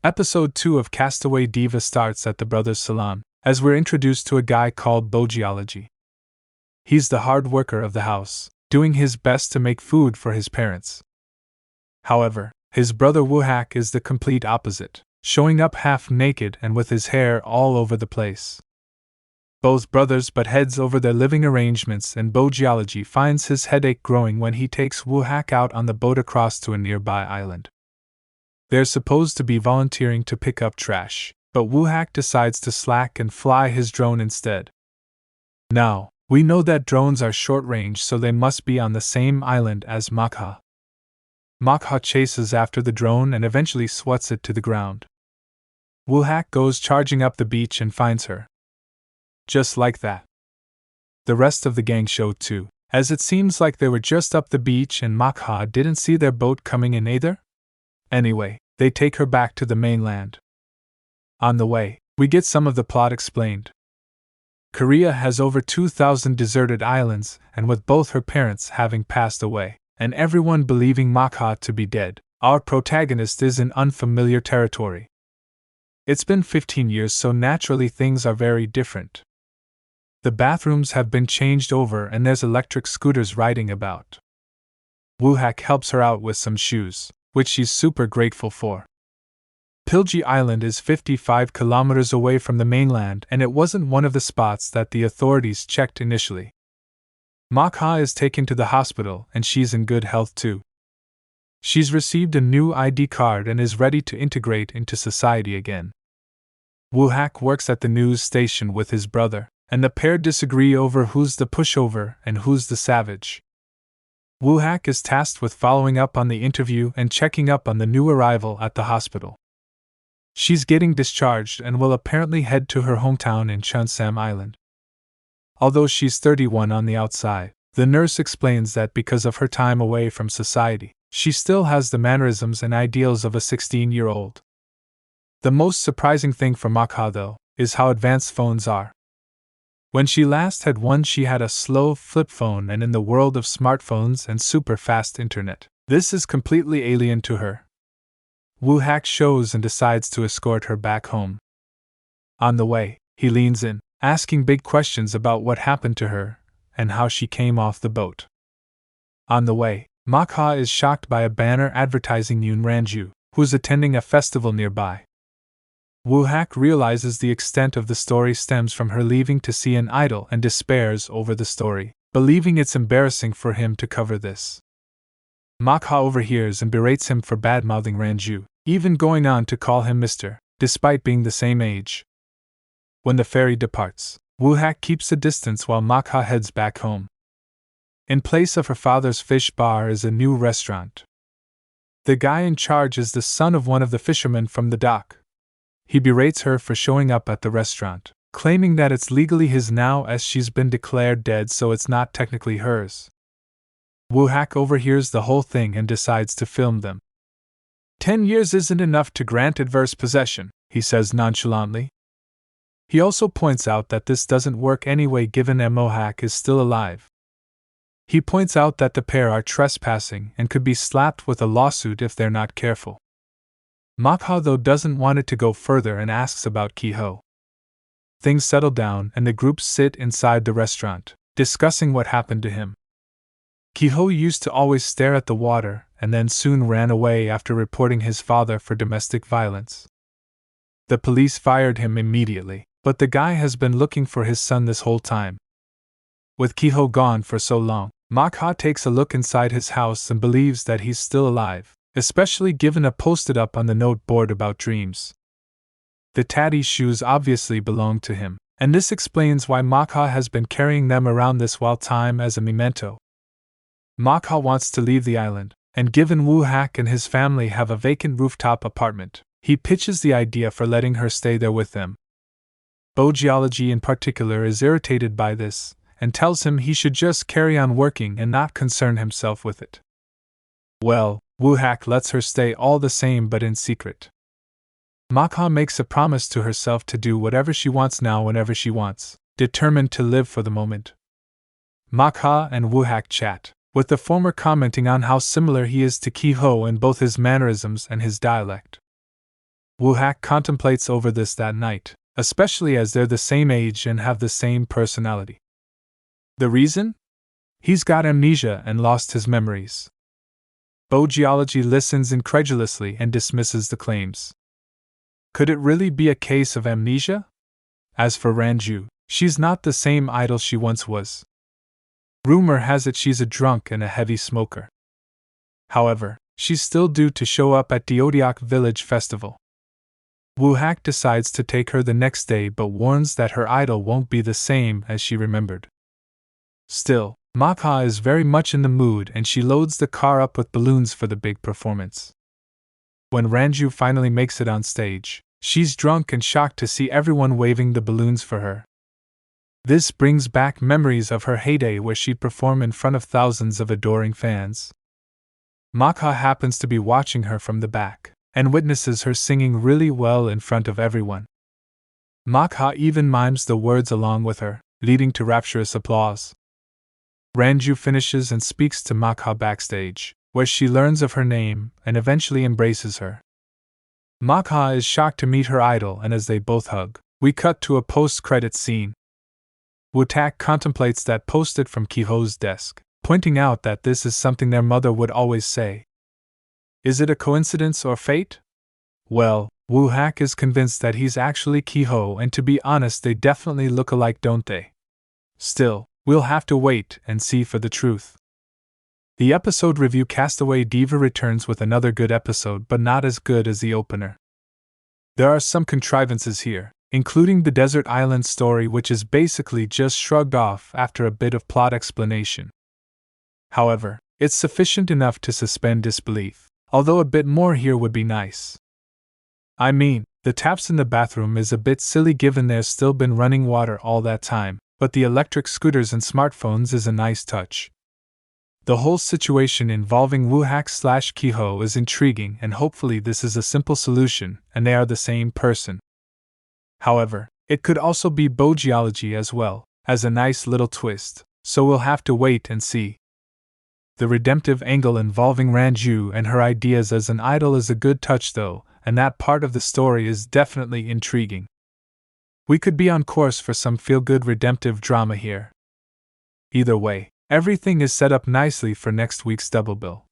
Episode 2 of Castaway Diva starts at the brothers' salon, as we're introduced to a guy called Bogiology. He's the hard worker of the house, doing his best to make food for his parents. However, his brother Woohak is the complete opposite, showing up half naked and with his hair all over the place. Both brothers butt heads over their living arrangements, and Bogiology finds his headache growing when he takes Woohak out on the boat across to a nearby island. They're supposed to be volunteering to pick up trash, but Woohak decides to slack and fly his drone instead. Now, we know that drones are short-range, so they must be on the same island as Makha. Makha chases after the drone and eventually swats it to the ground. Woohak goes charging up the beach and finds her. Just like that. The rest of the gang showed too, as it seems like they were just up the beach and Makha didn't see their boat coming in either. Anyway, they take her back to the mainland. On the way, we get some of the plot explained. Korea has over 2,000 deserted islands, and with both her parents having passed away, and everyone believing Makha to be dead, our protagonist is in unfamiliar territory. It's been 15 years, so naturally things are very different. The bathrooms have been changed over and there's electric scooters riding about. Woohak helps her out with some shoes, which she's super grateful for. Pilji Island is 55 kilometers away from the mainland, and it wasn't one of the spots that the authorities checked initially. Makha is taken to the hospital and she's in good health too. She's received a new ID card and is ready to integrate into society again. Woohak works at the news station with his brother, and the pair disagree over who's the pushover and who's the savage. Woohak is tasked with following up on the interview and checking up on the new arrival at the hospital. She's getting discharged and will apparently head to her hometown in Chunsam Island. Although she's 31 on the outside, the nurse explains that because of her time away from society, she still has the mannerisms and ideals of a 16-year-old. The most surprising thing for Makha, though, is how advanced phones are. When she last had one, she had a slow flip phone, and in the world of smartphones and super fast internet, this is completely alien to her. Woohak shows and decides to escort her back home. On the way, he leans in, asking big questions about what happened to her and how she came off the boat. On the way, Makha is shocked by a banner advertising Yoon Ranju, who's attending a festival nearby. Woohak realizes the extent of the story stems from her leaving to see an idol and despairs over the story, believing it's embarrassing for him to cover this. Makha overhears and berates him for bad-mouthing Ranju, even going on to call him Mr., despite being the same age. When the ferry departs, Woohak keeps a distance while Makha heads back home. In place of her father's fish bar is a new restaurant. The guy in charge is the son of one of the fishermen from the dock. He berates her for showing up at the restaurant, claiming that it's legally his now as she's been declared dead, so it's not technically hers. Woohak overhears the whole thing and decides to film them. 10 years isn't enough to grant adverse possession, he says nonchalantly. He also points out that this doesn't work anyway given Mohak is still alive. He points out that the pair are trespassing and could be slapped with a lawsuit if they're not careful. Makha, though, doesn't want it to go further and asks about Kiho. Things settle down and the group sit inside the restaurant, discussing what happened to him. Kiho used to always stare at the water and then soon ran away after reporting his father for domestic violence. The police fired him immediately, but the guy has been looking for his son this whole time. With Kiho gone for so long, Makha takes a look inside his house and believes that he's still alive, especially given a posted up on the note board about dreams. The tatty shoes obviously belong to him, and this explains why Makha has been carrying them around this while time as a memento. Makha wants to leave the island, and given Woohak and his family have a vacant rooftop apartment, he pitches the idea for letting her stay there with them. Bogiology in particular is irritated by this, and tells him he should just carry on working and not concern himself with it. Well, Woohak lets her stay all the same, but in secret. Makha makes a promise to herself to do whatever she wants now whenever she wants, determined to live for the moment. Makha and Woohak chat, with the former commenting on how similar he is to Kiho in both his mannerisms and his dialect. Woo-hak contemplates over this that night, especially as they're the same age and have the same personality. The reason? He's got amnesia and lost his memories. Bo-geology listens incredulously and dismisses the claims. Could it really be a case of amnesia? As for Ranju, she's not the same idol she once was. Rumor has it she's a drunk and a heavy smoker. However, she's still due to show up at Deodiak Village Festival. Woo-hak decides to take her the next day but warns that her idol won't be the same as she remembered. Still, Makha is very much in the mood and she loads the car up with balloons for the big performance. When Ranju finally makes it on stage, she's drunk and shocked to see everyone waving the balloons for her. This brings back memories of her heyday where she'd perform in front of thousands of adoring fans. Makha happens to be watching her from the back, and witnesses her singing really well in front of everyone. Makha even mimes the words along with her, leading to rapturous applause. Ranju finishes and speaks to Makha backstage, where she learns of her name and eventually embraces her. Makha is shocked to meet her idol, and as they both hug, we cut to a post-credits scene. Woo-tak contemplates that post-it from Kiho's desk, pointing out that this is something their mother would always say. Is it a coincidence or fate? Well, Woo-hak is convinced that he's actually Kiho, and to be honest they definitely look alike, don't they? Still, we'll have to wait and see for the truth. The episode review. Castaway Diva returns with another good episode, but not as good as the opener. There are some contrivances here, including the desert island story, which is basically just shrugged off after a bit of plot explanation. However, it's sufficient enough to suspend disbelief, although a bit more here would be nice. I mean, the taps in the bathroom is a bit silly given there's still been running water all that time, but the electric scooters and smartphones is a nice touch. The whole situation involving Woo-hak/Kiho is intriguing, and hopefully this is a simple solution and they are the same person. However, it could also be Bo-geology as well, as a nice little twist, so we'll have to wait and see. The redemptive angle involving Ranju and her ideas as an idol is a good touch though, and that part of the story is definitely intriguing. We could be on course for some feel-good redemptive drama here. Either way, everything is set up nicely for next week's double bill.